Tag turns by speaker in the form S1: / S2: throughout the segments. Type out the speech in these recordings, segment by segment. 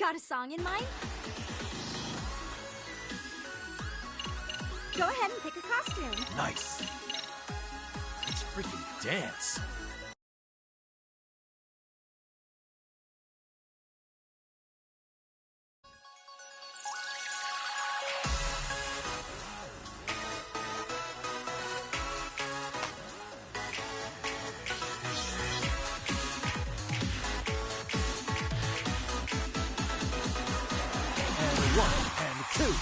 S1: Got a song in mind? Go ahead and pick a costume.
S2: Nice. Let's freaking dance. And 1 and 2.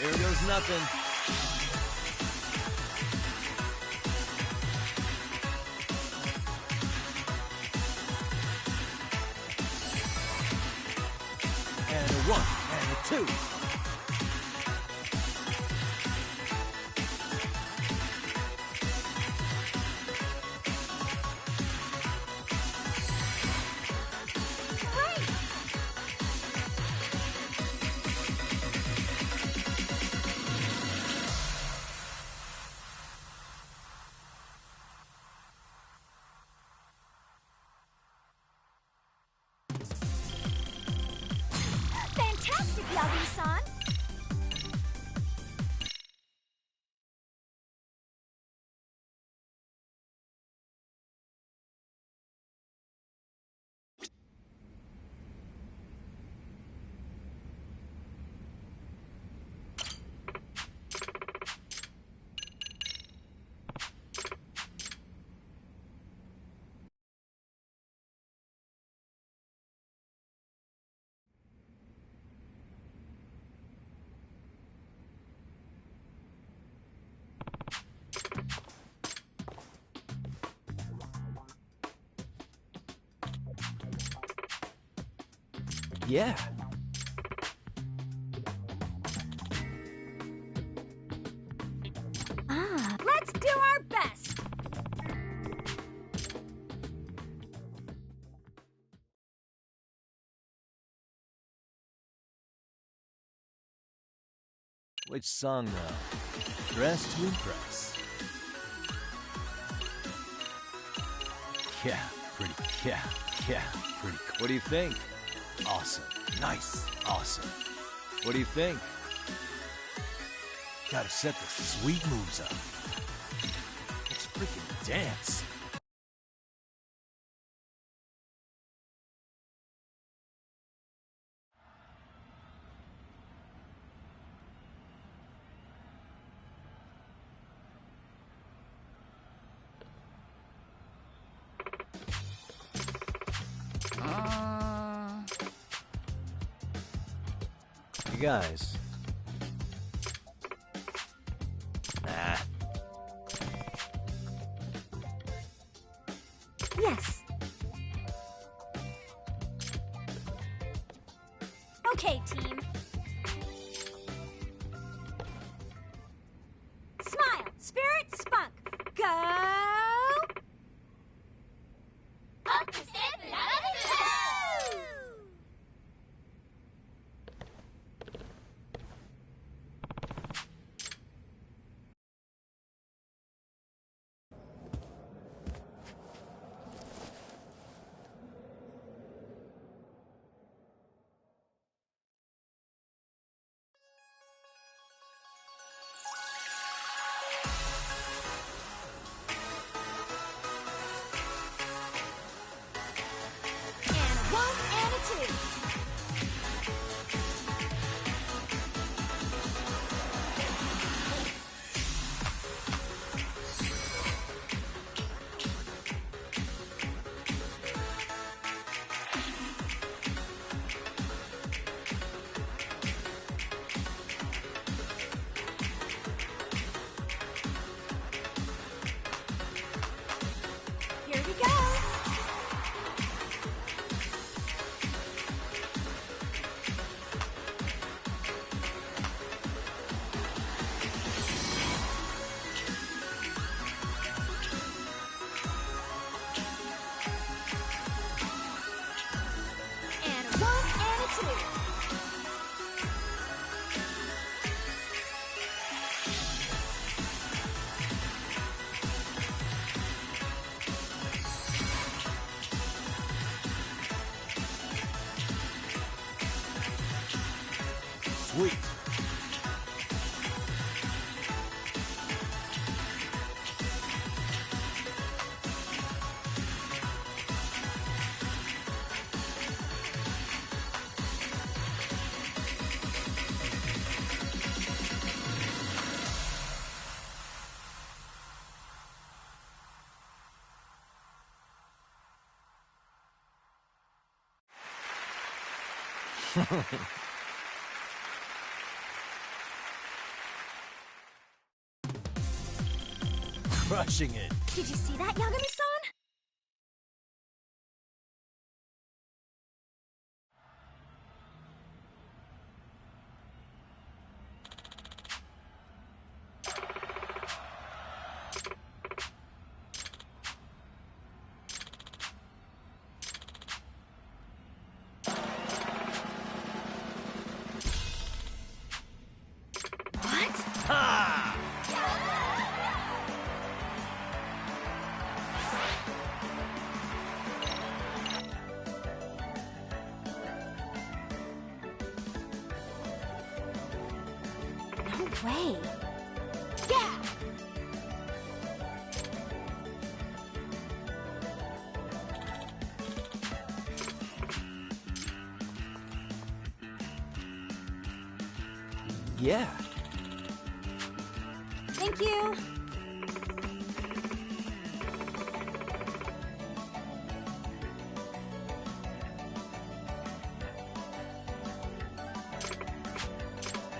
S2: Here goes nothing. And a 1 and a 2.
S1: Fantastic, Yagi-san!
S2: Yeah.
S1: Let's do our best!
S2: Which song now? Dress to impress. Yeah, pretty. Yeah, pretty. What do you think? Awesome. Nice. Awesome. What do you think? Gotta set the sweet moves up. Let's freaking dance. You guys. Nah.
S1: Yes. Okay, team. Smile, spirit, spunk. Go! Up the step and out of the toe!
S2: Sweet. Crushing it.
S1: Did you see that, Yagami-san? No way. Yeah!
S2: Yeah.
S1: Thank you.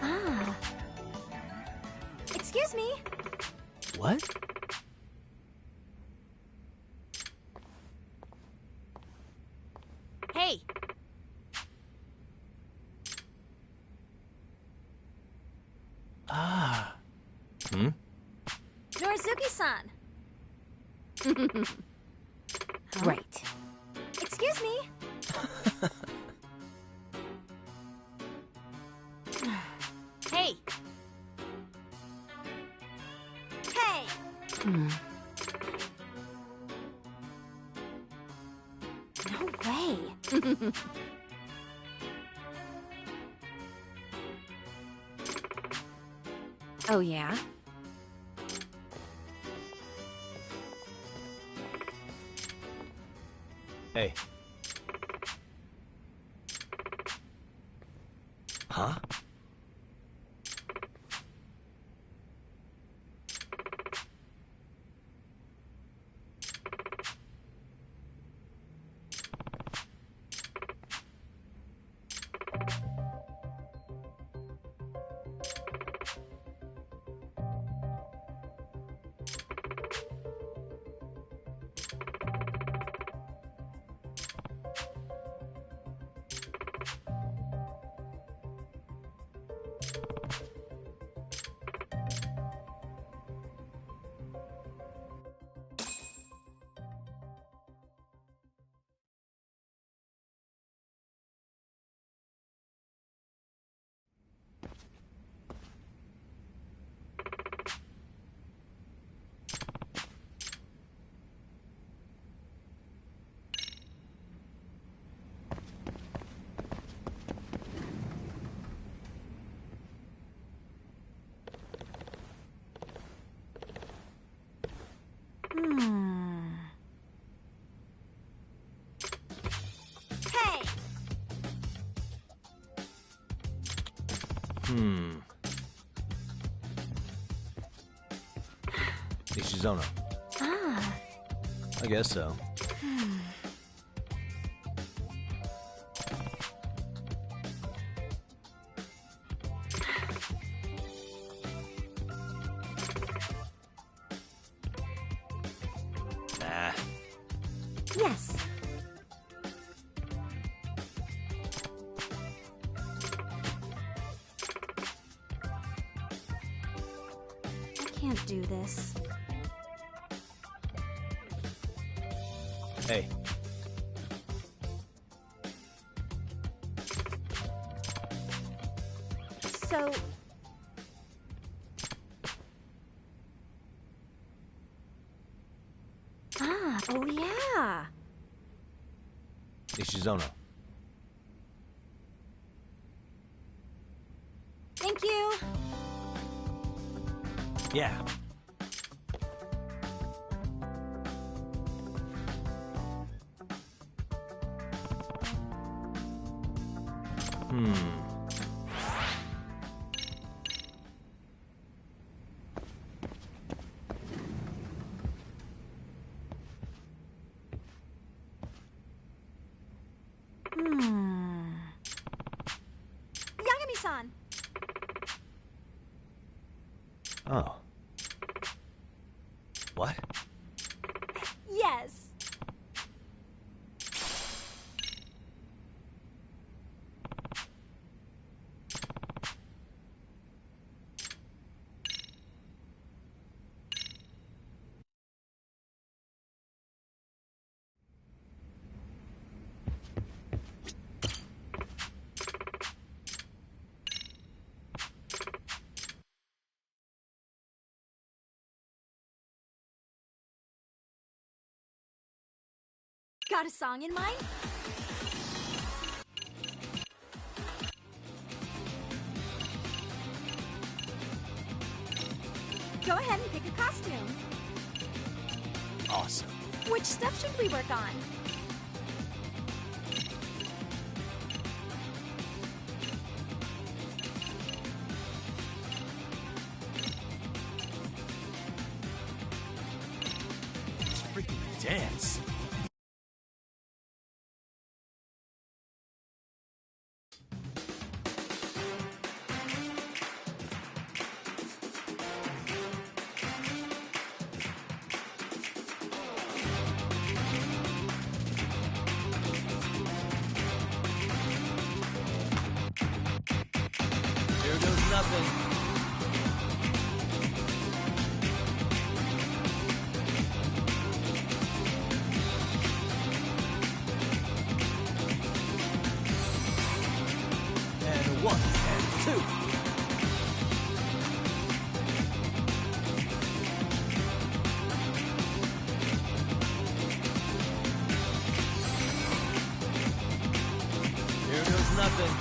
S1: Ah. Excuse me.
S2: What?
S1: Hey.
S2: Ah. Hmm?
S1: Norizuki-san. Right. Excuse me. Hey. Hey. No way. Oh, yeah?
S2: Hey. Huh?
S1: Hey.
S2: Nishizono.
S1: Ah.
S2: I guess so. Nah.
S1: Yes. I can't do this.
S2: Hey.
S1: So... Ah, oh yeah.
S2: Nishizono.
S1: you.
S2: Yeah.
S1: Yagami-san.
S2: Oh. What?
S1: Yes. Got a song in mind? Go ahead and pick a costume.
S2: Awesome.
S1: Which stuff should we work on?
S2: Freaking dance. Here goes nothing. And 1 and 2. Here goes nothing.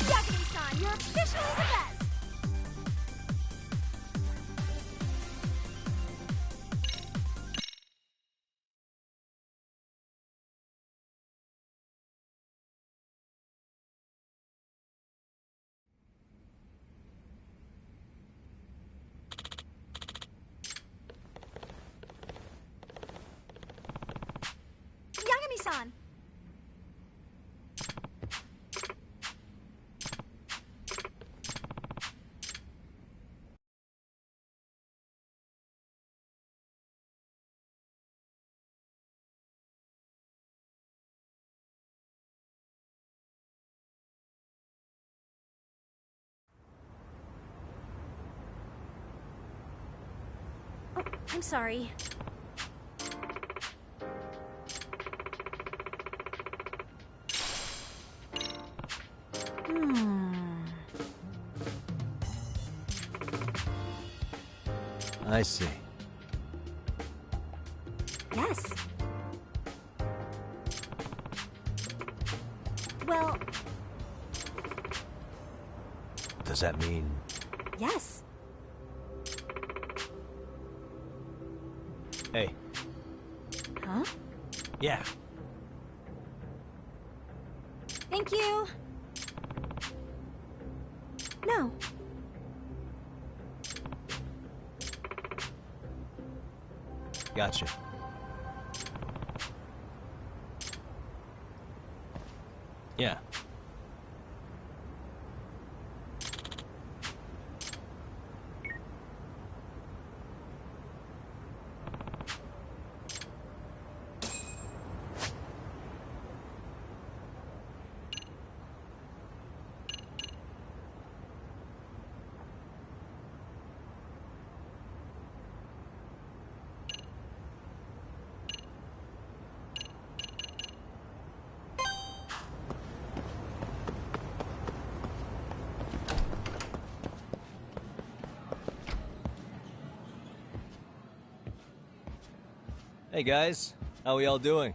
S2: Yagami-san, you're officially the best! Yagami-san! Oh, I'm sorry. I see.
S1: Yes. Well,
S2: Does that mean
S1: Yes.
S2: Hey.
S1: Huh?
S2: Yeah.
S1: Thank you. No.
S2: Gotcha. Yeah. Hey guys, how we all doing?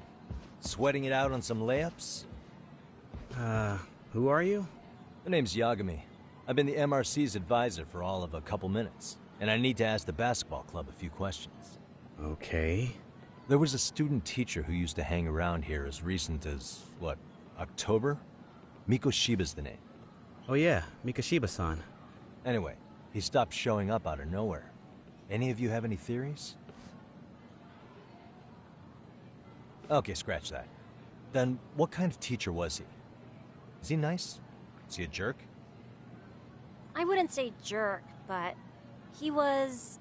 S2: Sweating it out on some layups?
S3: Who are you?
S2: My name's Yagami. I've been the MRC's advisor for all of a couple minutes, and I need to ask the basketball club a few questions.
S3: Okay.
S2: There was a student teacher who used to hang around here as recent as, what, October? Mikoshiba's the name.
S3: Oh yeah, Mikoshiba-san.
S2: Anyway, he stopped showing up out of nowhere. Any of you have any theories? Okay, scratch that. Then, what kind of teacher was he? Is he nice? Is he a jerk?
S1: I wouldn't say jerk, but he was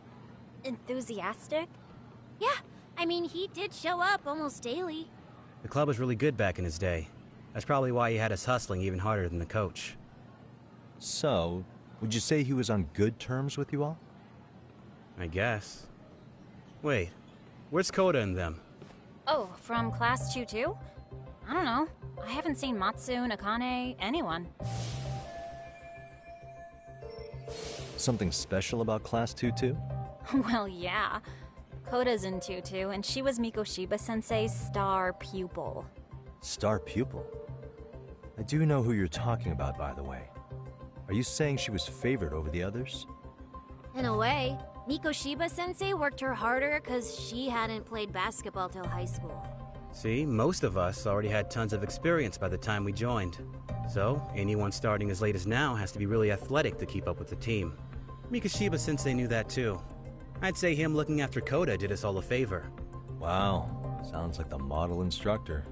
S1: enthusiastic. Yeah, I mean, he did show up almost daily.
S3: The club was really good back in his day. That's probably why he had us hustling even harder than the coach.
S2: So, would you say he was on good terms with you all?
S3: I guess. Wait, where's Koda and them?
S1: Oh, from class 2 too? I don't know. I haven't seen Matsu, Nakane, anyone.
S2: Something special about Class 2 too?
S1: Well, yeah. Koda's in 2 and she was Mikoshiba-sensei's star pupil.
S2: Star pupil? I do know who you're talking about, by the way. Are you saying she was favored over the others?
S4: In a way, Mikoshiba-sensei worked her harder because she hadn't played basketball till high school.
S3: See, most of us already had tons of experience by the time we joined. So, anyone starting as late as now has to be really athletic to keep up with the team. Mikoshiba-sensei knew that too. I'd say him looking after Koda did us all a favor.
S2: Wow, sounds like the model instructor.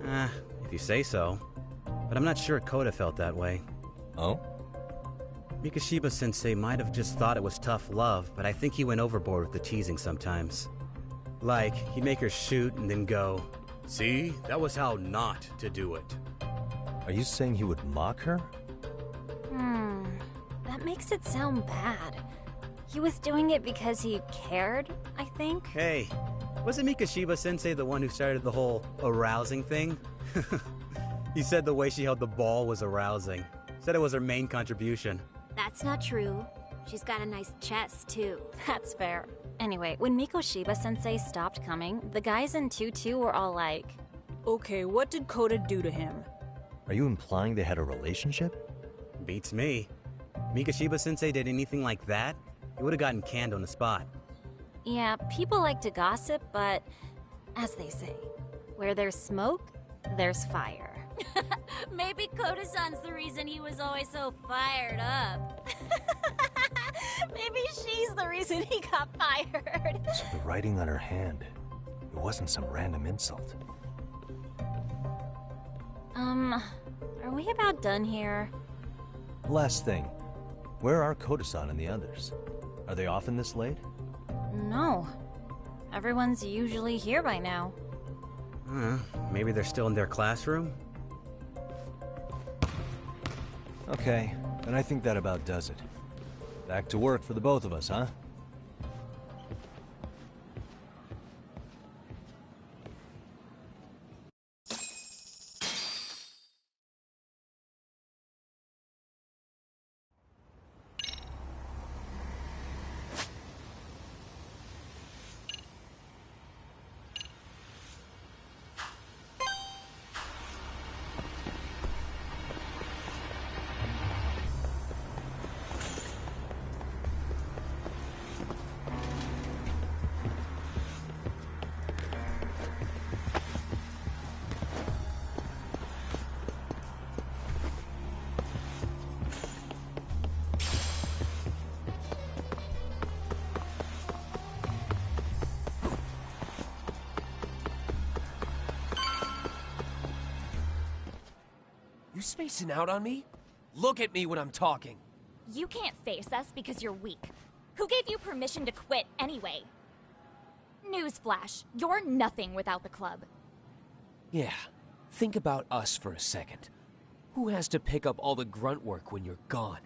S3: If you say so. But I'm not sure Koda felt that way.
S2: Oh?
S3: Mikoshiba-sensei might have just thought it was tough love, but I think he went overboard with the teasing sometimes. Like, he'd make her shoot and then go, "See, that was how not to do it."
S2: Are you saying he would mock her?
S1: That makes it sound bad. He was doing it because he cared, I think.
S3: Hey, wasn't Mikoshiba-sensei the one who started the whole arousing thing? He said the way she held the ball was arousing. Said it was her main contribution.
S4: That's not true. She's got a nice chest, too.
S1: That's fair. Anyway, when Mikoshiba-sensei stopped coming, the guys in 2 were all like,
S5: Okay, what did Koda do to him?
S2: Are you implying they had a relationship?
S3: Beats me. Mikoshiba-sensei did anything like that, he would have gotten canned on the spot.
S1: yeah, people like to gossip, but as they say, where there's smoke, there's fire.
S4: Maybe Koda-san's the reason he was always so fired up.
S1: Maybe she's the reason he got fired.
S2: So the writing on her hand, it wasn't some random insult.
S1: Are we about done here?
S2: Last thing, where are Koda-san and the others? Are they often this late?
S1: No. Everyone's usually here by now.
S3: Maybe they're still in their classroom?
S2: Okay, then I think that about does it. Back to work for the both of us, huh?
S6: spacing out on me? Look at me when I'm talking.
S7: You can't face us because you're weak. Who gave you permission to quit anyway? Newsflash, you're nothing without the club.
S6: Yeah, think about us for a second. Who has to pick up all the grunt work when you're gone?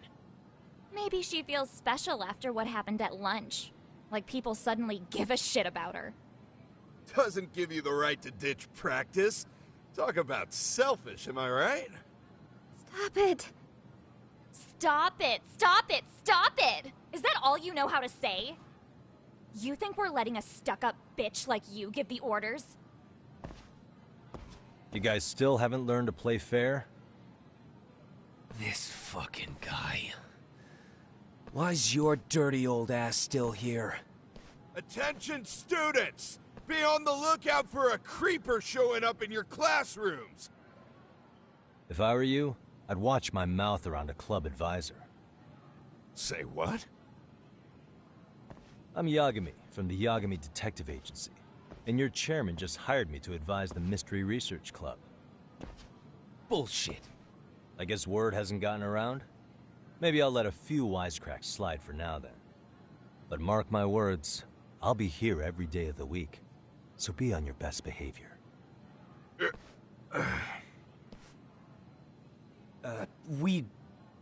S7: Maybe she feels special after what happened at lunch. Like people suddenly give a shit about her.
S8: Doesn't give you the right to ditch practice. Talk about selfish, am I right?
S1: Stop it.
S7: Stop it! Stop it! Stop it! Is that all you know how to say? You think we're letting a stuck-up bitch like you give the orders?
S2: You guys still haven't learned to play fair?
S6: This fucking guy. Why's your dirty old ass still here?
S8: Attention students! Be on the lookout for a creeper showing up in your classrooms!
S2: If I were you, I'd watch my mouth around a club advisor.
S8: Say what?
S2: I'm Yagami, from the Yagami Detective Agency, and your chairman just hired me to advise the Mystery Research Club.
S6: Bullshit.
S2: I guess word hasn't gotten around? Maybe I'll let a few wisecracks slide for now then. But mark my words, I'll be here every day of the week, so be on your best behavior.
S6: We'd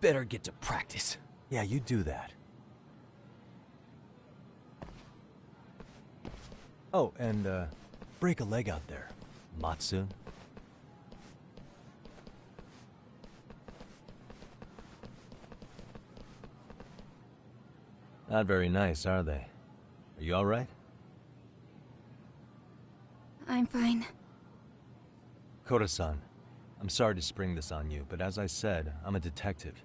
S6: better get to practice.
S2: Yeah, you do that. Oh, and, break a leg out there, Matsun. Not very nice, are they? Are you alright?
S1: I'm fine.
S2: Koda-san, I'm sorry to spring this on you, but as I said, I'm a detective,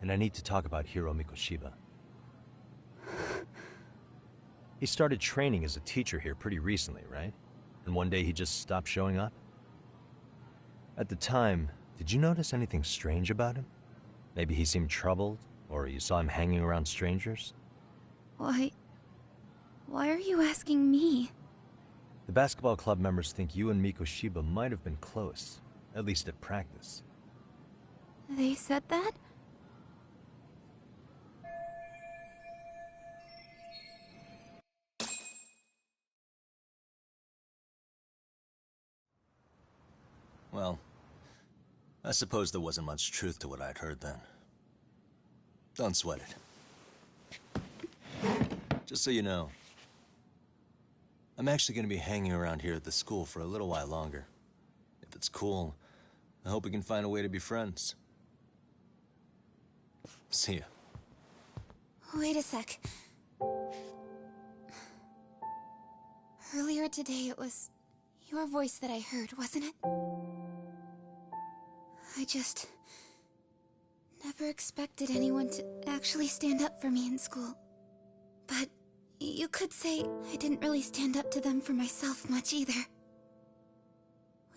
S2: and I need to talk about Hiro Mikoshiba. He started training as a teacher here pretty recently, right? And one day he just stopped showing up? At the time, did you notice anything strange about him? Maybe he seemed troubled, or you saw him hanging around strangers?
S1: Why are you asking me?
S2: The basketball club members think you and Mikoshiba might have been close, at least at practice.
S1: They said that?
S2: Well, I suppose there wasn't much truth to what I'd heard then. Don't sweat it. Just so you know, I'm actually going to be hanging around here at the school for a little while longer. If it's cool, I hope we can find a way to be friends. See ya.
S1: Wait a sec. Earlier today, it was your voice that I heard, wasn't it? I just never expected anyone to actually stand up for me in school. But you could say I didn't really stand up to them for myself much either.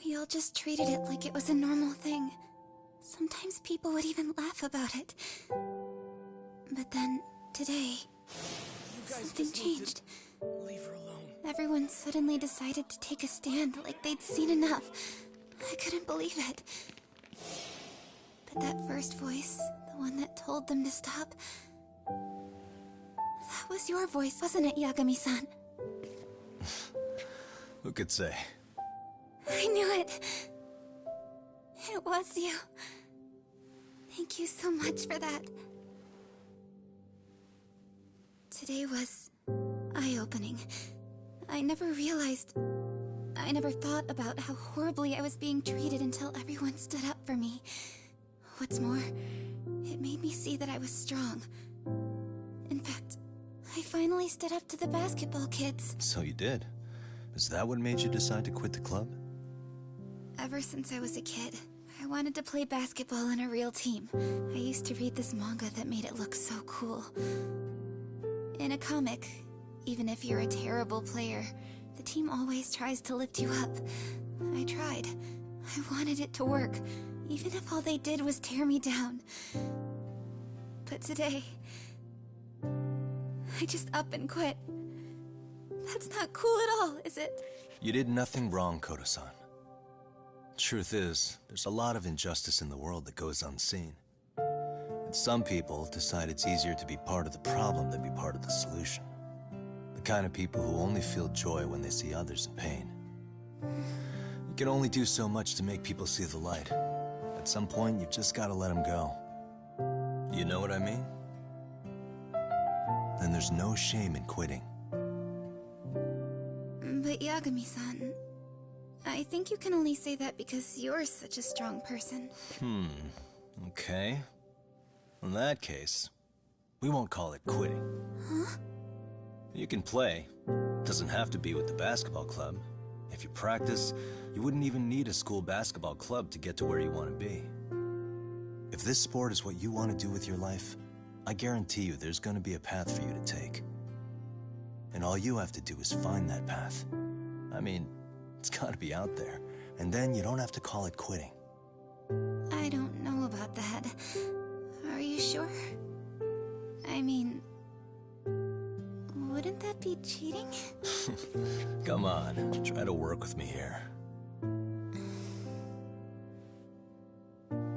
S1: We all just treated it like it was a normal thing. Sometimes people would even laugh about it. But then, today, something changed.
S6: Leave her alone.
S1: Everyone suddenly decided to take a stand like they'd seen enough. I couldn't believe it. But that first voice, the one that told them to stop, that was your voice, wasn't it, Yagami-san?
S2: Who could say?
S1: I knew it. It was you. Thank you so much for that. Today was eye-opening. I never thought about how horribly I was being treated until everyone stood up for me. What's more, it made me see that I was strong. In fact, I finally stood up to the basketball kids.
S2: So you did. Is that what made you decide to quit the club?
S1: Ever since I was a kid, I wanted to play basketball on a real team. I used to read this manga that made it look so cool. In a comic, even if you're a terrible player, the team always tries to lift you up. I tried. I wanted it to work, even if all they did was tear me down. But today, I just up and quit. That's not cool at all, is it?
S2: You did nothing wrong, Koda-san. Truth is, there's a lot of injustice in the world that goes unseen. And some people decide it's easier to be part of the problem than be part of the solution. The kind of people who only feel joy when they see others in pain. You can only do so much to make people see the light. At some point, you've just gotta let them go. You know what I mean? Then there's no shame in quitting.
S1: But Yagami-san, I think you can only say that because you're such a strong person.
S2: Okay. In that case, we won't call it quitting.
S1: Huh?
S2: You can play. Doesn't have to be with the basketball club. If you practice, you wouldn't even need a school basketball club to get to where you want to be. If this sport is what you want to do with your life, I guarantee you there's going to be a path for you to take. And all you have to do is find that path. I mean, it's got to be out there. And then you don't have to call it quitting.
S1: I don't know about that. Are you sure? I mean, wouldn't that be cheating?
S2: Come on, try to work with me here.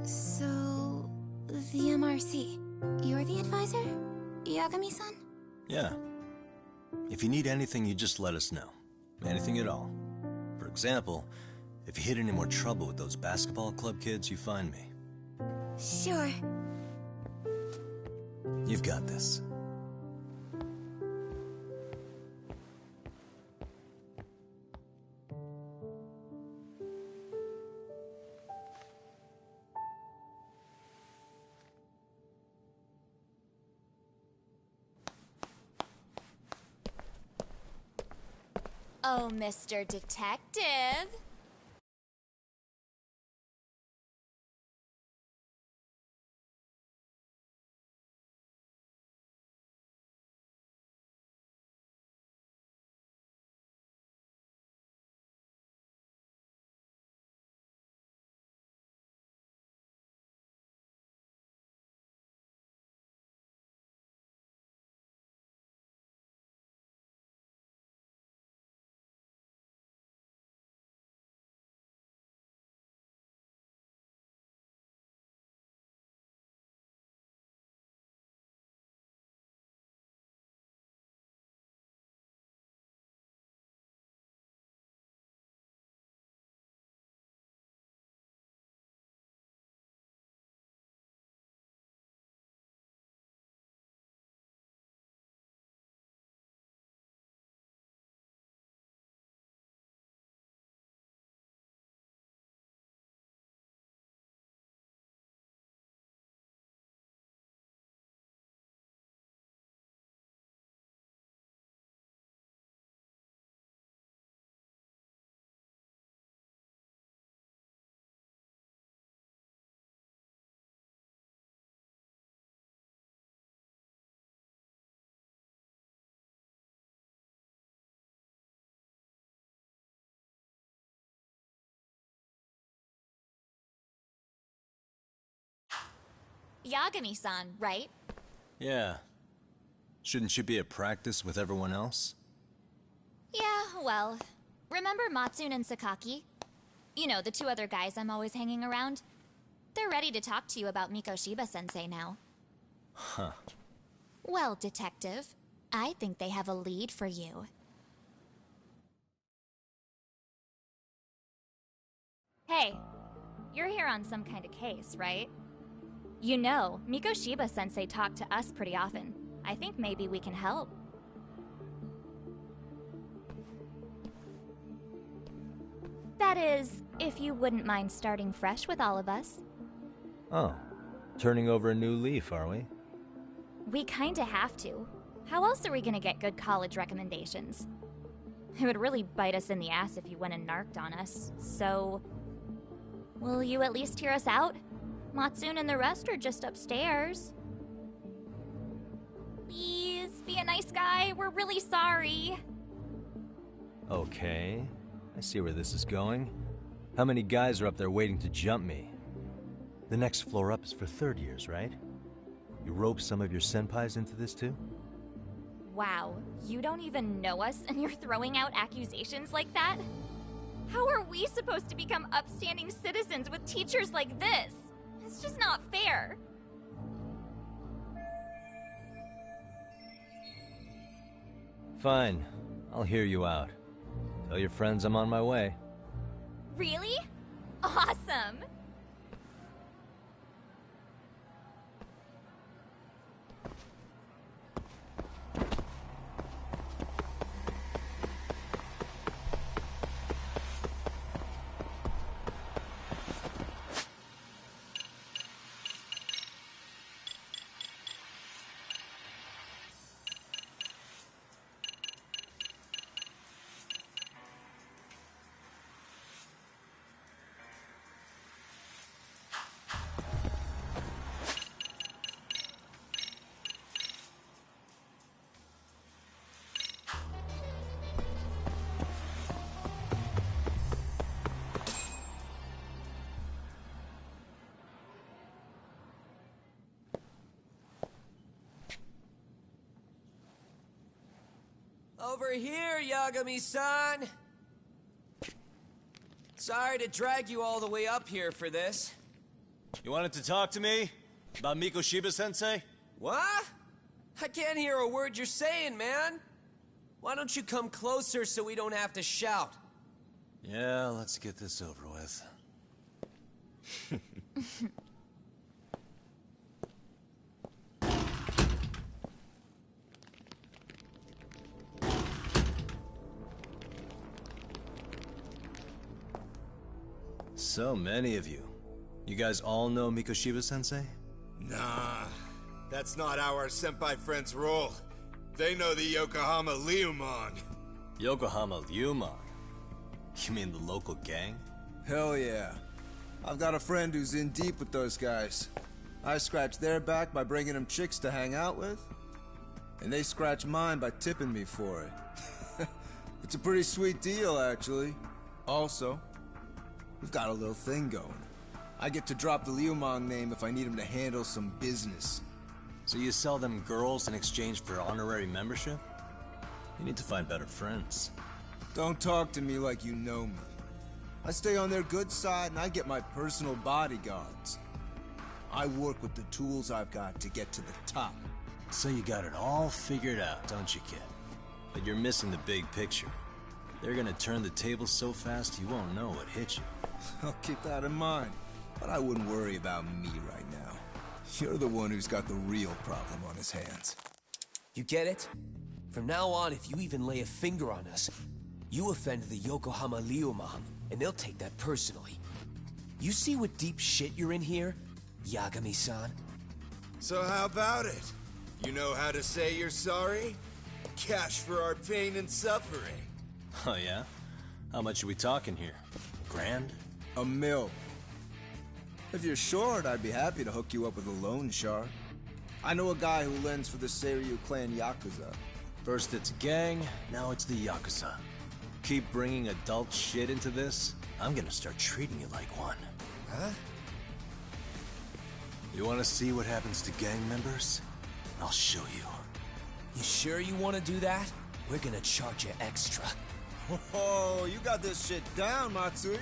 S1: So, the MRC, you're the advisor? Yagami-san?
S2: Yeah. If you need anything, you just let us know. Anything at all. For example, if you hit any more trouble with those basketball club kids, you find me.
S1: Sure.
S2: You've got this.
S7: Oh, Mr. Detective. Yagami-san, right?
S2: Yeah. Shouldn't you be at practice with everyone else?
S7: Yeah, well, remember Matsune and Sakaki? You know, the two other guys I'm always hanging around? They're ready to talk to you about Mikoshiba-sensei now.
S2: Huh.
S7: Well, Detective, I think they have a lead for you. Hey, you're here on some kind of case, right? You know, Mikoshiba-sensei talked to us pretty often. I think maybe we can help. That is, if you wouldn't mind starting fresh with all of us.
S2: Oh. Turning over a new leaf, are we?
S7: We kinda have to. How else are we gonna get good college recommendations? It would really bite us in the ass if you went and narked on us, so... Will you at least hear us out? Matsune and the rest are just upstairs. Please, be a nice guy. We're really sorry.
S2: Okay. I see where this is going. How many guys are up there waiting to jump me? The next floor up is for third years, right? You rope some of your senpais into this too?
S7: Wow, you don't even know us and you're throwing out accusations like that? How are we supposed to become upstanding citizens with teachers like this? It's just not fair.
S2: Fine. I'll hear you out. Tell your friends I'm on my way.
S7: Really? Awesome!
S6: Over here, Yagami-san! Sorry to drag you all the way up here for this.
S9: You wanted to talk to me? About Mikoshiba-sensei?
S6: What? I can't hear a word you're saying, man. Why don't you come closer so we don't have to shout?
S9: Yeah, let's get this over with.
S2: So many of you. You guys all know Mikoshiba-sensei?
S8: Nah, that's not how our senpai friends roll. They know the Yokohama Leomon.
S2: Yokohama Lyumon? You mean the local gang?
S10: Hell yeah. I've got a friend who's in deep with those guys. I scratch their back by bringing them chicks to hang out with, and they scratch mine by tipping me for it. It's a pretty sweet deal, actually. Also, we've got a little thing going. I get to drop the Leomon name if I need him to handle some business.
S2: So you sell them girls in exchange for honorary membership? You need to find better friends.
S10: Don't talk to me like you know me. I stay on their good side and I get my personal bodyguards. I work with the tools I've got to get to the top.
S2: So you got it all figured out, don't you, kid? But you're missing the big picture. They're gonna turn the tables so fast you won't know what hit you.
S10: I'll keep that in mind. But I wouldn't worry about me right now. You're the one who's got the real problem on his hands.
S6: You get it? From now on, if you even lay a finger on us, you offend the Yokohama Leomon, and they'll take that personally. You see what deep shit you're in here, Yagami-san?
S8: So how about it? You know how to say you're sorry? Cash for our pain and suffering.
S2: Oh yeah? How much are we talking here? Grand?
S10: $1 million. If you're short, I'd be happy to hook you up with a loan shark. I know a guy who lends for the Seiryu clan Yakuza.
S2: First it's a gang, now it's the Yakuza. Keep bringing adult shit into this, I'm gonna start treating you like one.
S8: Huh?
S2: You wanna see what happens to gang members? I'll show you.
S6: You sure you want to do that? We're gonna charge you extra.
S10: Oh, you got this shit down, Matsui.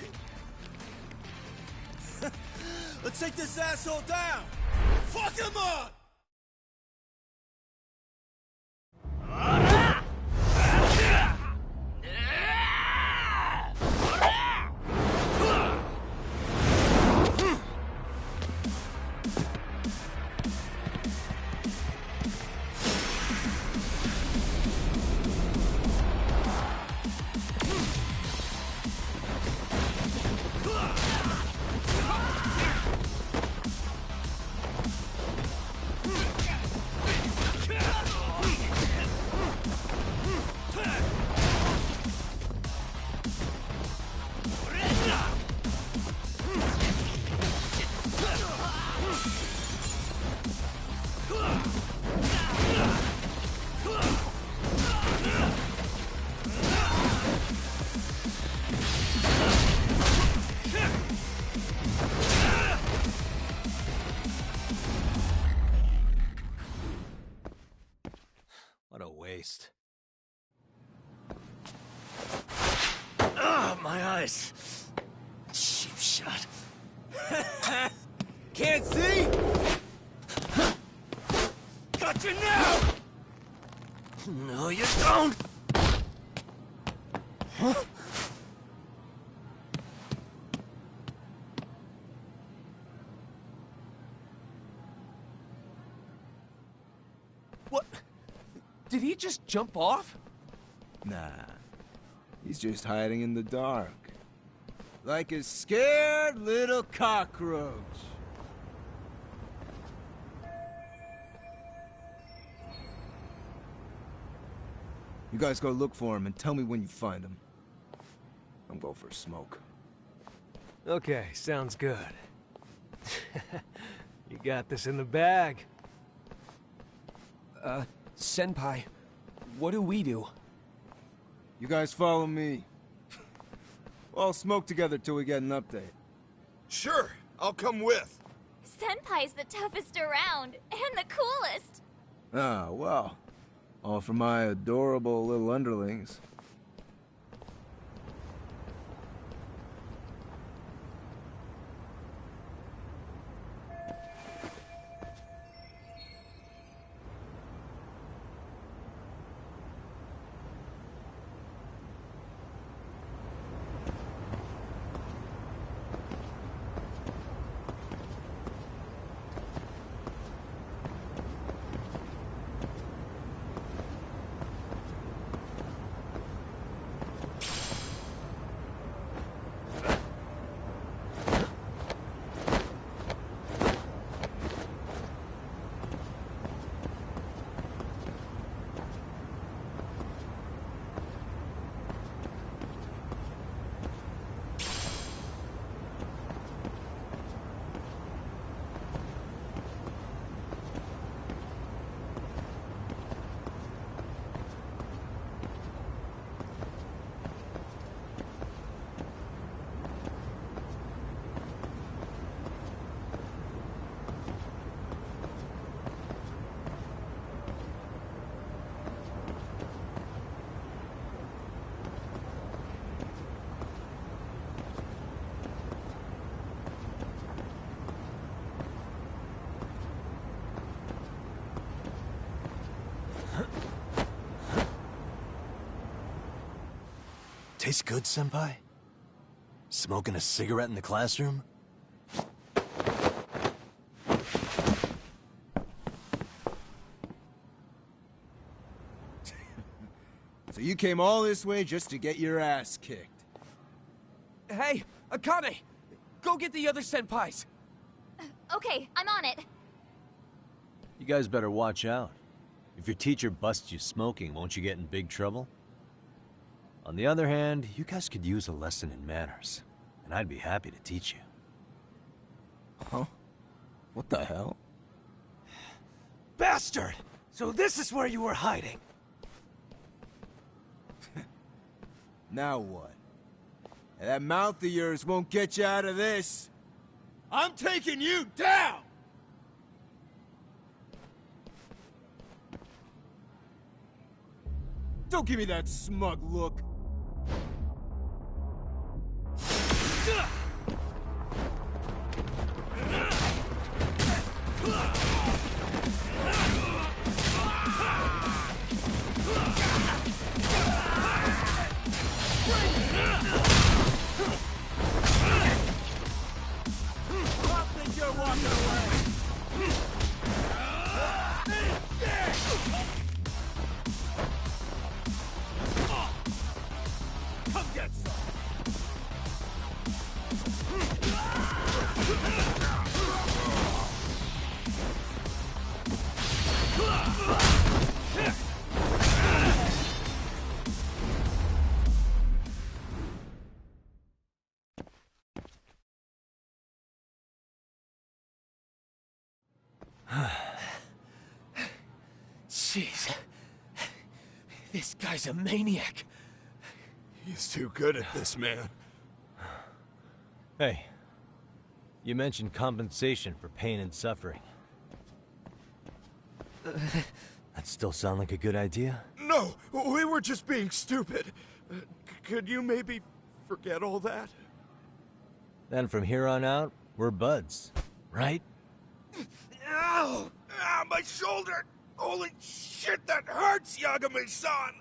S10: Let's take this asshole down! Fuck him up!
S9: got my eyes. Cheap shot.
S6: Can't see?
S9: Got you now! No, you don't! Huh?
S6: What? Did he just jump off?
S10: Nah. He's just hiding in the dark. Like a scared little cockroach. You guys go look for him and tell me when you find him. I'm going for a smoke.
S11: Okay, sounds good. You got this in the bag.
S6: Senpai, what do we do?
S10: You guys follow me. We'll all smoke together till we get an update.
S8: Sure, I'll come with.
S7: Senpai's the toughest around, and the coolest.
S10: Ah, well. All for my adorable little underlings.
S2: Tastes good, Senpai? Smoking a cigarette in the classroom?
S10: So you came all this way just to get your ass kicked.
S6: Hey, Akane! Go get the other senpais!
S7: Okay, I'm on it.
S2: You guys better watch out. If your teacher busts you smoking, won't you get in big trouble? On the other hand, you guys could use a lesson in manners, and I'd be happy to teach you.
S10: Huh? What the hell?
S11: Bastard! So this is where you were hiding.
S10: Now what? That mouth of yours won't get you out of this. I'm taking you down! Don't give me that smug look.
S6: Jeez. This guy's a maniac.
S8: He's too good at this, man.
S2: Hey, you mentioned compensation for pain and suffering. That still sound like a good idea?
S8: No, we were just being stupid. Could you maybe forget all that?
S2: Then from here on out, we're buds, right?
S8: Ow! Ah, my shoulder! Holy shit, that hurts, Yagami-san!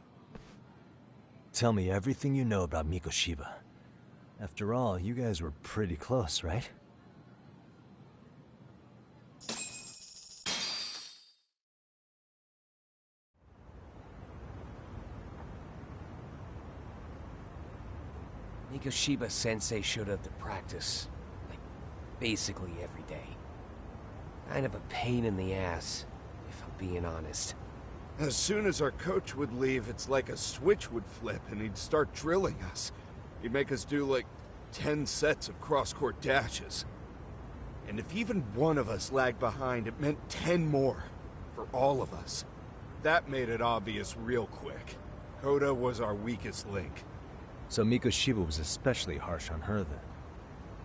S2: Tell me everything you know about Mikoshiba. After all, you guys were pretty close, right?
S6: Mikoshiba-sensei showed up to practice, like, basically every day. Kind of a pain in the ass, if I'm being honest.
S8: As soon as our coach would leave, it's like a switch would flip and he'd start drilling us. He'd make us do like 10 sets of cross-court dashes. And if even one of us lagged behind, it meant 10 more. For all of us. That made it obvious real quick. Koda was our weakest link.
S2: So Mikoshiba was especially harsh on her then?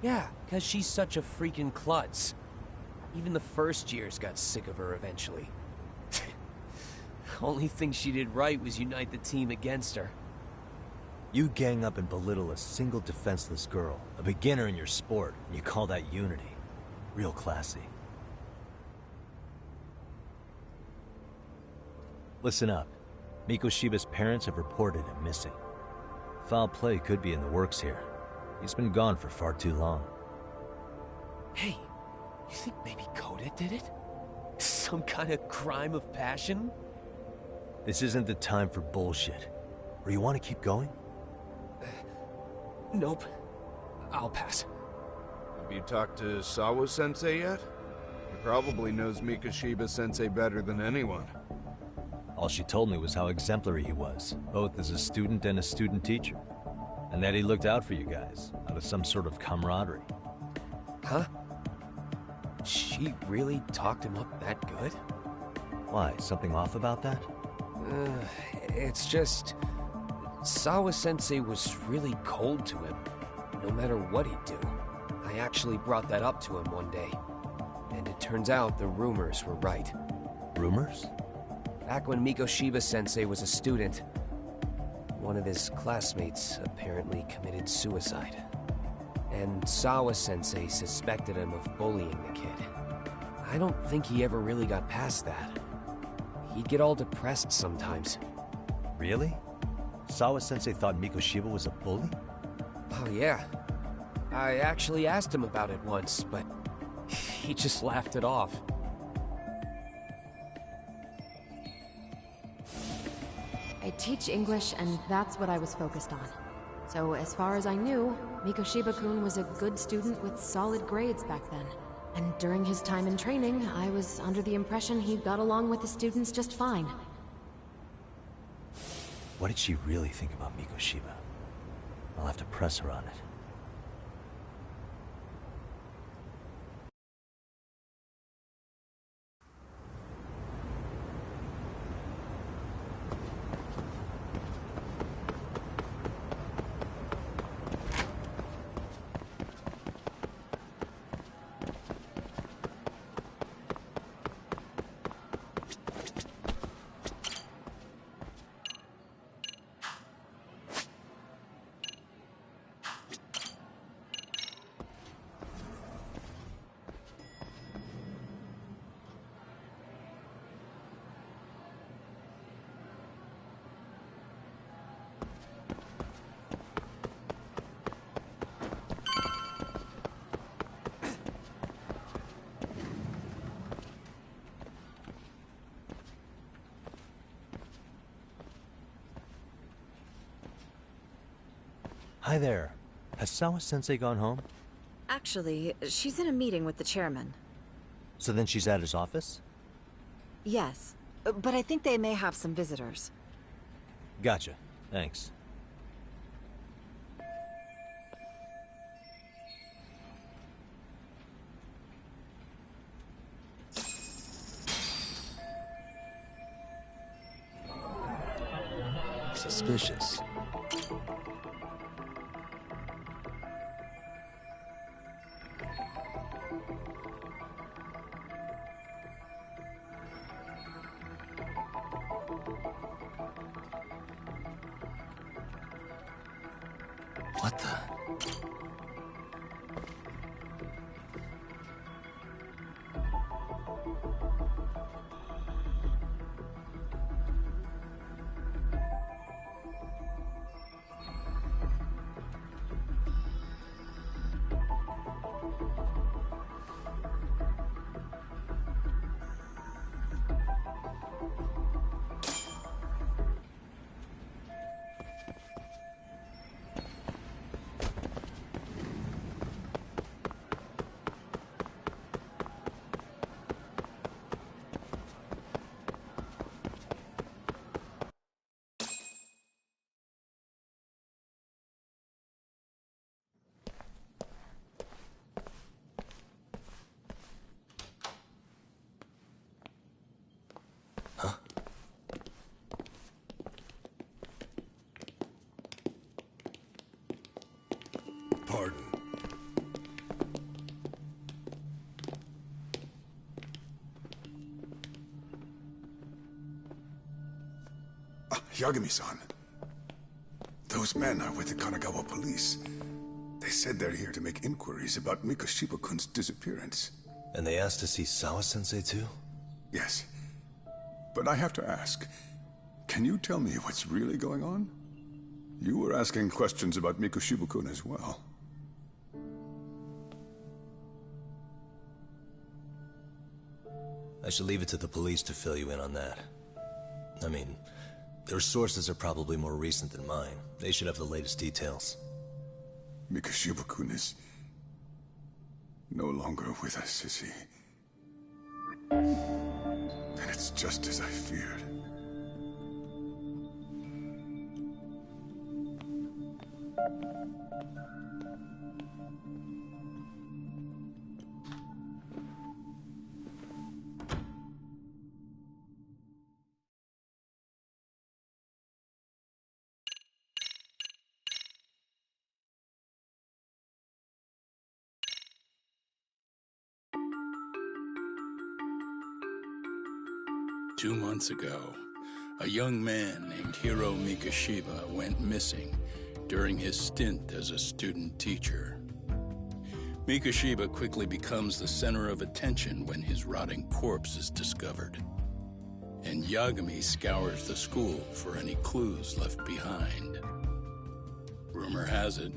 S6: Yeah, because she's such a freaking klutz. Even the first years got sick of her eventually. Only thing she did right was unite the team against her.
S2: You gang up and belittle a single defenseless girl, a beginner in your sport, and you call that unity. Real classy. Listen up. Mikoshiba's parents have reported him missing. Foul play could be in the works here. He's been gone for far too long.
S6: Hey, you think maybe Koda did it? Some kind of crime of passion?
S2: This isn't the time for bullshit. Or you want to keep going?
S6: Nope. I'll pass.
S8: Have you talked to Sawa-sensei yet? He probably knows Mikoshiba-sensei better than anyone.
S2: All she told me was how exemplary he was, both as a student and a student teacher. And that he looked out for you guys, out of some sort of camaraderie.
S6: Huh? She really talked him up that good?
S2: Why, something off about that?
S6: It's just... Sawa-sensei was really cold to him, no matter what he'd do. I actually brought that up to him one day. And it turns out the rumors were right.
S2: Rumors?
S6: Back when Mikoshiba-sensei was a student, one of his classmates apparently committed suicide. And Sawa-sensei suspected him of bullying the kid. I don't think he ever really got past that. He'd get all depressed sometimes.
S2: Really? Sawa-sensei thought Mikoshiba was a bully?
S6: Oh yeah. I actually asked him about it once, but he just laughed it off.
S12: I teach English, and that's what I was focused on. So as far as I knew, Mikoshiba-kun was a good student with solid grades back then. And during his time in training, I was under the impression he got along with the students just fine.
S2: What did she really think about Mikoshiba? I'll have to press her on it. Hi there. Has Sawa-sensei gone home?
S13: Actually, she's in a meeting with the chairman.
S2: So then she's at his office?
S13: Yes, but I think they may have some visitors.
S2: Gotcha. Thanks. Suspicious. What the?
S14: Pardon. Yagami-san. Those men are with the Kanagawa police. They said they're here to make inquiries about Mikoshiba-kun's disappearance.
S2: And they asked to see Sawa-sensei too?
S14: Yes. But I have to ask, can you tell me what's really going on? You were asking questions about Mikoshiba-kun as well.
S2: I should leave it to the police to fill you in on that. I mean, their sources are probably more recent than mine. They should have the latest details.
S14: Mikoshiba-kun is no longer with us, is he? Then it's just as I feared.
S15: Two months ago, a young man named Hiro Mikoshiba went missing during his stint as a student teacher. Mikoshiba quickly becomes the center of attention when his rotting corpse is discovered. And Yagami scours the school for any clues left behind. Rumor has it,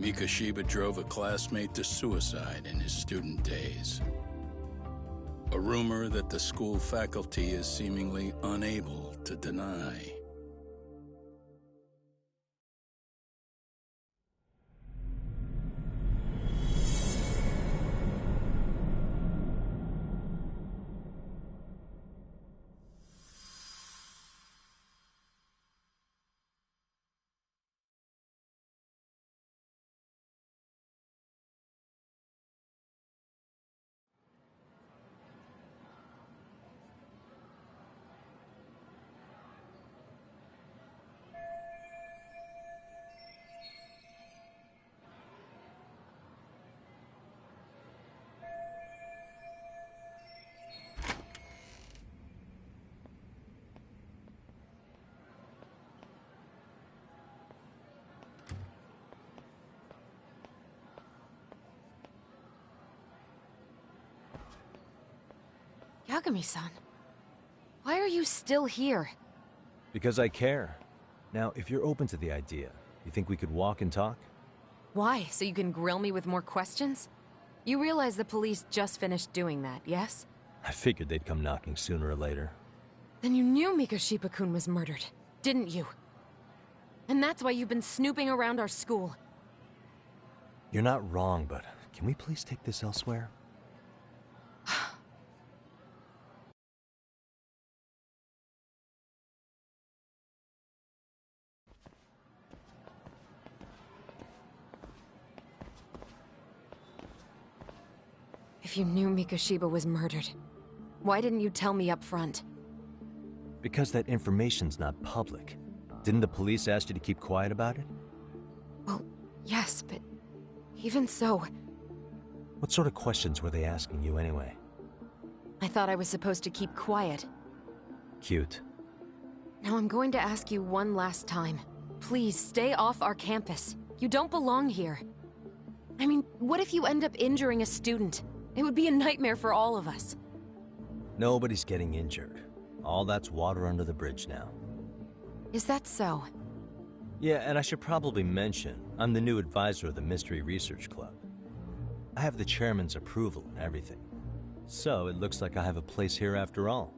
S15: Mikoshiba drove a classmate to suicide in his student days. A rumor that the school faculty is seemingly unable to deny.
S12: Yagami-san, why are you still here?
S2: Because I care. Now, if you're open to the idea, you think we could walk and talk?
S12: Why? So you can grill me with more questions? You realize the police just finished doing that, yes?
S2: I figured they'd come knocking sooner or later.
S12: Then you knew Mikoshiba-kun was murdered, didn't you? And that's why you've been snooping around our school.
S2: You're not wrong, but can we please take this elsewhere?
S12: If you knew Mikoshiba was murdered, why didn't you tell me up front?
S2: Because that information's not public. Didn't the police ask you to keep quiet about it?
S12: Well, yes, but even so...
S2: What sort of questions were they asking you anyway?
S12: I thought I was supposed to keep quiet.
S2: Cute.
S12: Now I'm going to ask you one last time. Please, stay off our campus. You don't belong here. I mean, what if you end up injuring a student? It would be a nightmare for all of us.
S2: Nobody's getting injured. All that's water under the bridge now.
S12: Is that so?
S2: Yeah, and I should probably mention, I'm the new advisor of the Mystery Research Club. I have the chairman's approval and everything. So, it looks like I have a place here after all.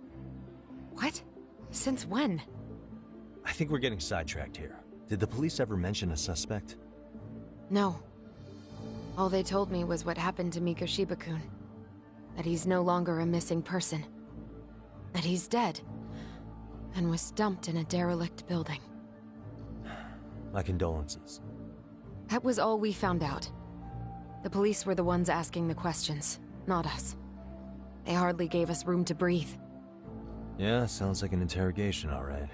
S12: What? Since when?
S2: I think we're getting sidetracked here. Did the police ever mention a suspect?
S12: No. All they told me was what happened to Mikoshiba-kun. That he's no longer a missing person. That he's dead. And was dumped in a derelict building.
S2: My condolences.
S12: That was all we found out. The police were the ones asking the questions, not us. They hardly gave us room to breathe.
S2: Yeah, sounds like an interrogation, all right.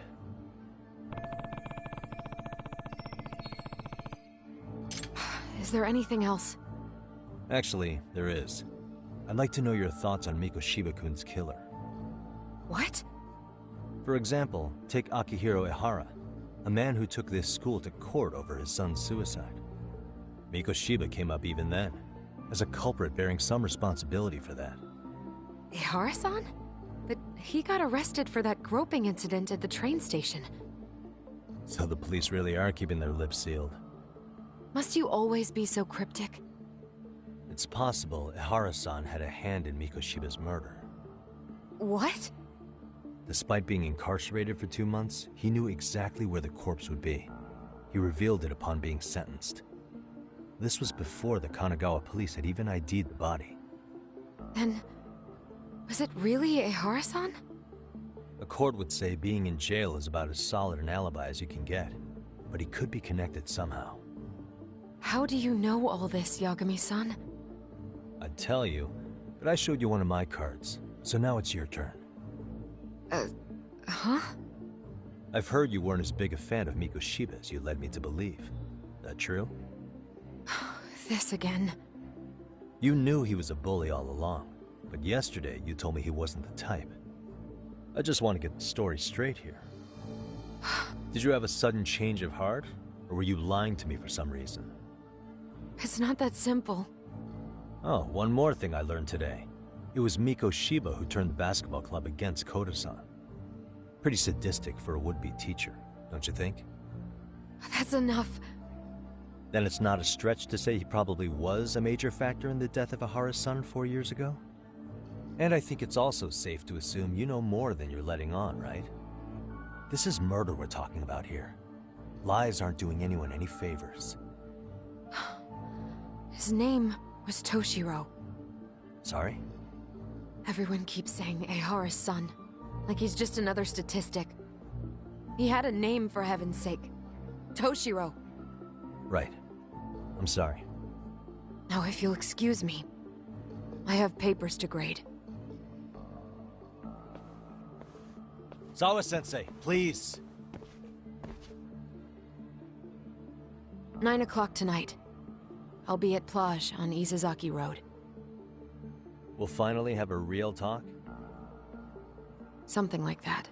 S12: Is there anything else?
S2: Actually, there is. I'd like to know your thoughts on Mikoshiba-kun's killer.
S12: What?
S2: For example, take Akihiro Ehara, a man who took this school to court over his son's suicide. Mikoshiba came up even then, as a culprit bearing some responsibility for that.
S12: Ehara-san? But he got arrested for that groping incident at the train station.
S2: So the police really are keeping their lips sealed.
S12: Must you always be so cryptic?
S2: It's possible Ehara-san had a hand in Mikoshiba's murder.
S12: What?
S2: Despite being incarcerated for 2 months, he knew exactly where the corpse would be. He revealed it upon being sentenced. This was before the Kanagawa police had even ID'd the body.
S12: Then, was it really Ehara-san?
S2: A court would say being in jail is about as solid an alibi as you can get, but he could be connected somehow.
S12: How do you know all this, Yagami-san?
S2: I'd tell you, but I showed you one of my cards, so now it's your turn.
S12: Huh?
S2: I've heard you weren't as big a fan of Mikoshiba as you led me to believe. That true?
S12: This again.
S2: You knew he was a bully all along, but yesterday you told me he wasn't the type. I just want to get the story straight here. Did you have a sudden change of heart, or were you lying to me for some reason?
S12: It's not that simple.
S2: Oh, one more thing I learned today. It was Mikoshiba who turned the basketball club against Koda-san. Pretty sadistic for a would-be teacher, don't you think?
S12: That's enough.
S2: Then it's not a stretch to say he probably was a major factor in the death of Ehara's son 4 years ago? And I think it's also safe to assume you know more than you're letting on, right? This is murder we're talking about here. Lies aren't doing anyone any favors.
S12: His name was Toshiro.
S2: Sorry?
S12: Everyone keeps saying Ehara's son, like he's just another statistic. He had a name, for heaven's sake. Toshiro.
S2: Right. I'm sorry.
S12: Now, if you'll excuse me, I have papers to grade.
S2: Sawa-sensei, please.
S12: 9 o'clock tonight. I'll be at Plage on Isazaki Road.
S2: We'll finally have a real talk?
S12: Something like that.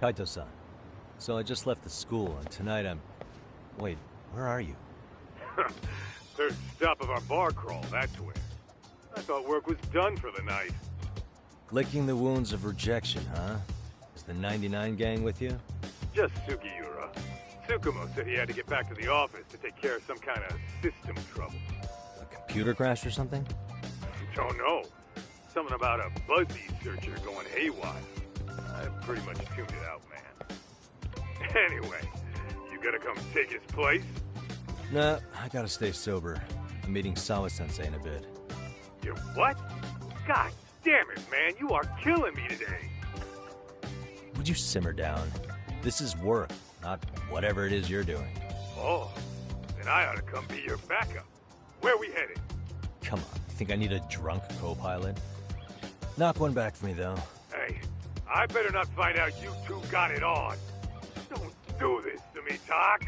S2: Kaito-san. So I just left the school, and tonight I'm... Wait, where are you?
S16: Third stop of our bar crawl, that's where. I thought work was done for the night.
S2: Licking the wounds of rejection, huh? Is the 99 gang with you?
S16: Just Sugiura. Tsukumo said he had to get back to the office to take care of some kind of system trouble.
S2: A computer crash or something?
S16: Don't know. Something about a Buzzy searcher going haywire. I pretty much tuned it out, man. Anyway, you gonna come take his place?
S2: Nah, I gotta stay sober. I'm meeting Sawa-sensei in a bit.
S16: You what? God damn it, man. You are killing me today.
S2: Would you simmer down? This is work, not whatever it is you're doing.
S16: Oh, then I ought to come be your backup. Where we headed?
S2: Come on, you think I need a drunk co-pilot? Knock one back for me, though.
S16: Hey, I better not find out you two got it on. Don't do this to me, Doc.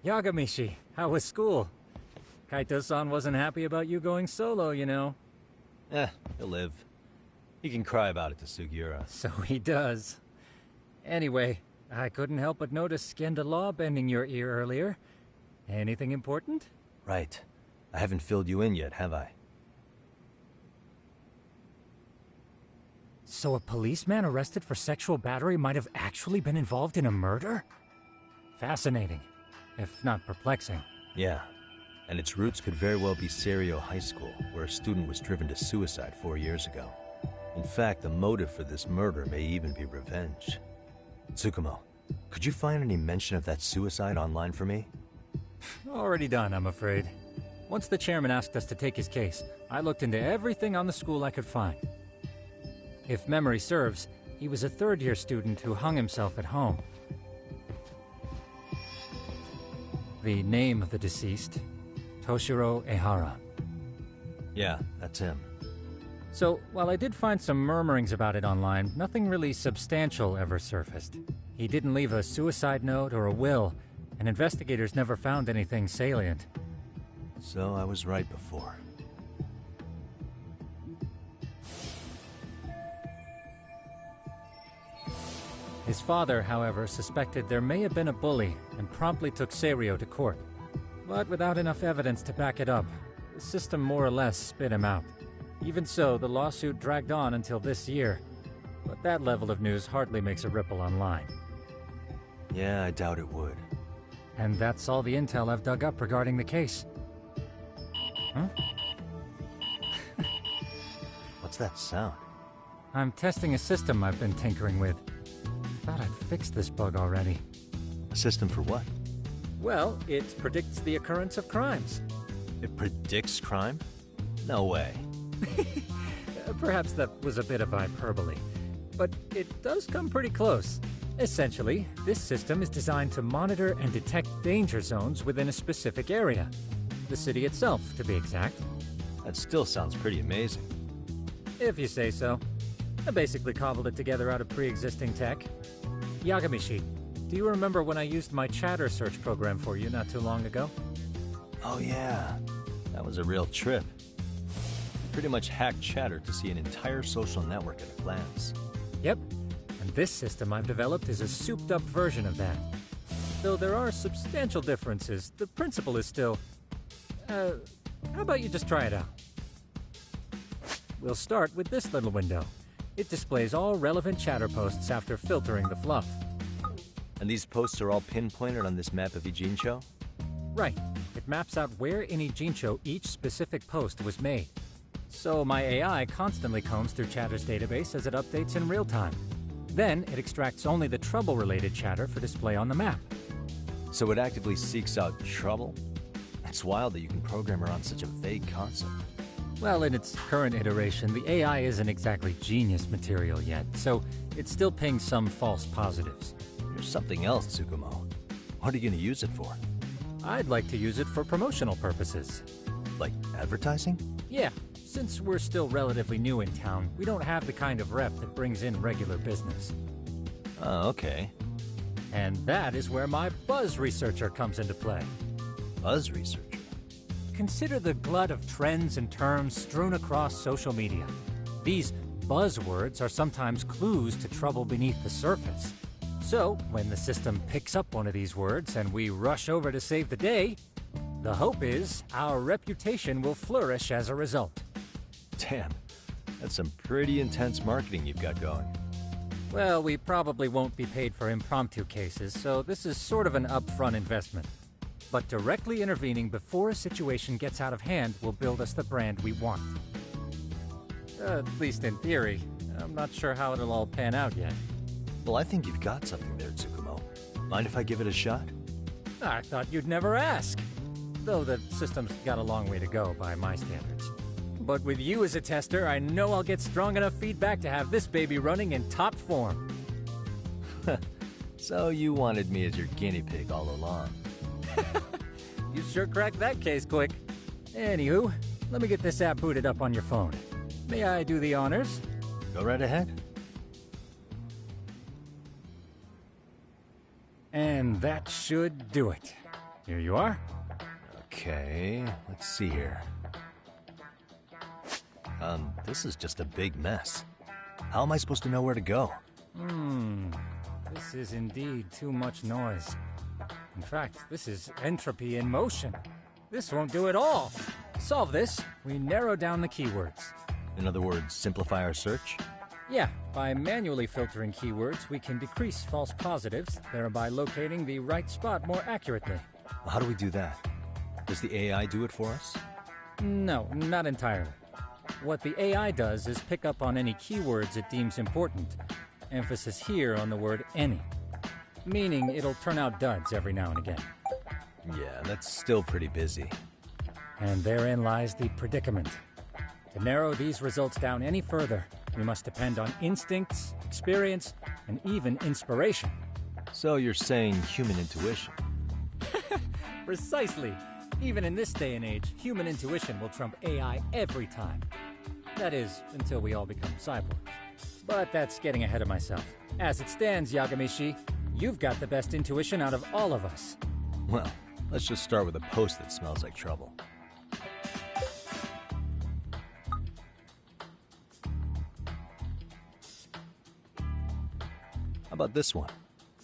S17: Yagamishi, how was school? Kaito-san wasn't happy about you going solo, you know.
S2: He'll live. He can cry about it to Sugiura.
S17: So he does. Anyway, I couldn't help but notice Skenda Law bending your ear earlier. Anything important?
S2: Right. I haven't filled you in yet, have I?
S17: So a policeman arrested for sexual battery might have actually been involved in a murder? Fascinating, if not perplexing.
S2: Yeah. And its roots could very well be Serio High School, where a student was driven to suicide 4 years ago. In fact, the motive for this murder may even be revenge. Tsukumo, could you find any mention of that suicide online for me?
S17: Already done, I'm afraid. Once the chairman asked us to take his case, I looked into everything on the school I could find. If memory serves, he was a third-year student who hung himself at home. The name of the deceased, Toshiro Ehara.
S2: Yeah, that's him.
S17: So, while I did find some murmurings about it online, nothing really substantial ever surfaced. He didn't leave a suicide note or a will, and investigators never found anything salient.
S2: So I was right before.
S17: His father, however, suspected there may have been a bully and promptly took Serio to court. But without enough evidence to back it up, the system more or less spit him out. Even so, the lawsuit dragged on until this year. But that level of news hardly makes a ripple online.
S2: Yeah, I doubt it would.
S17: And that's all the intel I've dug up regarding the case. Huh?
S2: What's that sound?
S17: I'm testing a system I've been tinkering with. Thought I'd fixed this bug already.
S2: A system for what?
S17: Well, it predicts the occurrence of crimes.
S2: It predicts crime? No way.
S17: Perhaps that was a bit of hyperbole, but it does come pretty close. Essentially, this system is designed to monitor and detect danger zones within a specific area. The city itself, to be exact.
S2: That still sounds pretty amazing.
S17: If you say so. I basically cobbled it together out of pre-existing tech. Yagamishi, do you remember when I used my chatter search program for you not too long ago?
S2: Oh yeah, that was a real trip. You pretty much hacked chatter to see an entire social network at a glance.
S17: Yep, and this system I've developed is a souped-up version of that. Though there are substantial differences, the principle is still... how about you just try it out? We'll start with this little window. It displays all relevant chatter posts after filtering the fluff.
S2: And these posts are all pinpointed on this map of Ijincho?
S17: Right. It maps out where in Ijincho each specific post was made. So my AI constantly combs through Chatter's database as it updates in real time. Then it extracts only the trouble-related chatter for display on the map.
S2: So it actively seeks out trouble? It's wild that you can program around such a vague concept.
S17: Well, in its current iteration, the AI isn't exactly genius material yet, so it's still pings some false positives.
S2: There's something else, Tsukumo. What are you going to use it for?
S17: I'd like to use it for promotional purposes.
S2: Like advertising?
S17: Yeah, since we're still relatively new in town, we don't have the kind of rep that brings in regular business.
S2: Oh, okay.
S17: And that is where my buzz researcher comes into play.
S2: Buzz researcher?
S17: Consider the glut of trends and terms strewn across social media. These buzzwords are sometimes clues to trouble beneath the surface. So, when the system picks up one of these words and we rush over to save the day, the hope is our reputation will flourish as a result.
S2: Damn, that's some pretty intense marketing you've got going.
S17: Well, we probably won't be paid for impromptu cases, so this is sort of an upfront investment. But directly intervening before a situation gets out of hand will build us the brand we want. At least in theory. I'm not sure how it'll all pan out yet.
S2: Well, I think you've got something there, Tsukumo. Mind if I give it a shot?
S17: I thought you'd never ask. Though the system's got a long way to go by my standards. But with you as a tester, I know I'll get strong enough feedback to have this baby running in top form.
S2: So you wanted me as your guinea pig all along.
S17: You sure cracked that case quick. Anywho, let me get this app booted up on your phone. May I do the honors?
S2: Go right ahead.
S17: And that should do it. Here you are.
S2: Okay, let's see here. This is just a big mess. How am I supposed to know where to go?
S17: This is indeed too much noise. In fact, this is entropy in motion. This won't do it all. To solve this, we narrow down the keywords.
S2: In other words, simplify our search?
S17: Yeah, by manually filtering keywords, we can decrease false positives, thereby locating the right spot more accurately.
S2: How do we do that? Does the AI do it for us?
S17: No, not entirely. What the AI does is pick up on any keywords it deems important. Emphasis here on the word any. Meaning it'll turn out duds every now and again.
S2: Yeah, that's still pretty busy.
S17: And therein lies the predicament. To narrow these results down any further, we must depend on instincts, experience, and even inspiration.
S2: So you're saying human intuition?
S17: Precisely. Even in this day and age, human intuition will trump AI every time. That is, until we all become cyborgs. But that's getting ahead of myself. As it stands, Yagamishi, you've got the best intuition out of all of us.
S2: Well, let's just start with a post that smells like trouble. How about this one?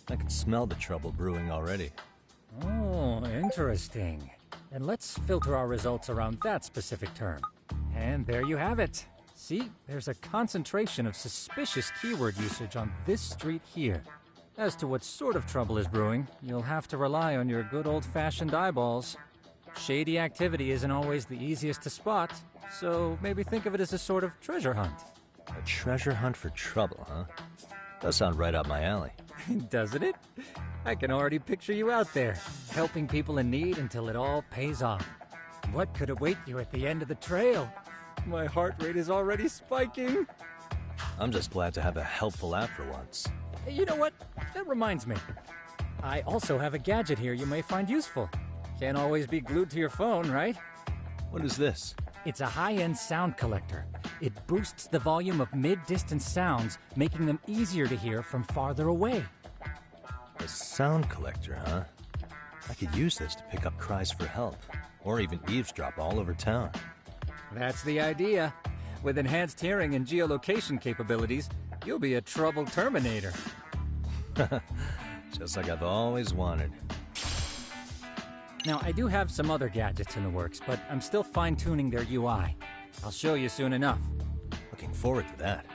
S2: I can smell the trouble brewing already.
S17: Oh, interesting. Then let's filter our results around that specific term. And there you have it. See, there's a concentration of suspicious keyword usage on this street here. As to what sort of trouble is brewing, you'll have to rely on your good old-fashioned eyeballs. Shady activity isn't always the easiest to spot, so maybe think of it as a sort of treasure hunt.
S2: A treasure hunt for trouble, huh? Does sound right up my alley.
S17: Doesn't it? I can already picture you out there, helping people in need until it all pays off. What could await you at the end of the trail? My heart rate is already spiking.
S2: I'm just glad to have a helpful app for once.
S17: You know what? That reminds me. I also have a gadget here you may find useful. Can't always be glued to your phone, right?
S2: What is this?
S17: It's a high-end sound collector. It boosts the volume of mid-distance sounds, making them easier to hear from farther away.
S2: A sound collector, huh? I could use this to pick up cries for help, or even eavesdrop all over town.
S17: That's the idea. With enhanced hearing and geolocation capabilities, you'll be a trouble terminator.
S2: Just like I've always wanted.
S17: Now, I do have some other gadgets in the works, but I'm still fine-tuning their UI. I'll show you soon enough.
S2: Looking forward to that.